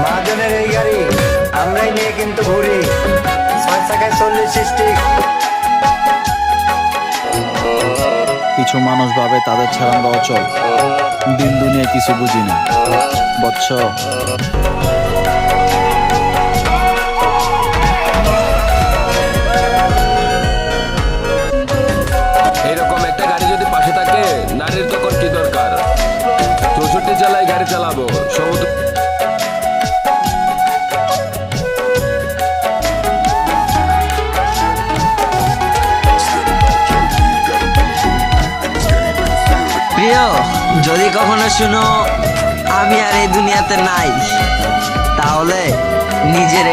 মহাজনের এই গাড়ি আমরাই নিয়ে কিন্তু ঘুরি, 6 চাকায় 40 স্টিক। কিছু মানুষ ভাবে তাদের ছাড়া আমরা অচল, দিন দুনিয়া কিছু বুঝি না, বৎস। এরকম একটা গাড়ি যদি পাশে থাকে, নারীর তখন কি দরকার? 64 চালায় গাড়ি চালাবো, সমুদ্র। প্রিয়, যদি কখনো শুনো আমি আর এই দুনিয়াতে নাই, তাহলে নিজের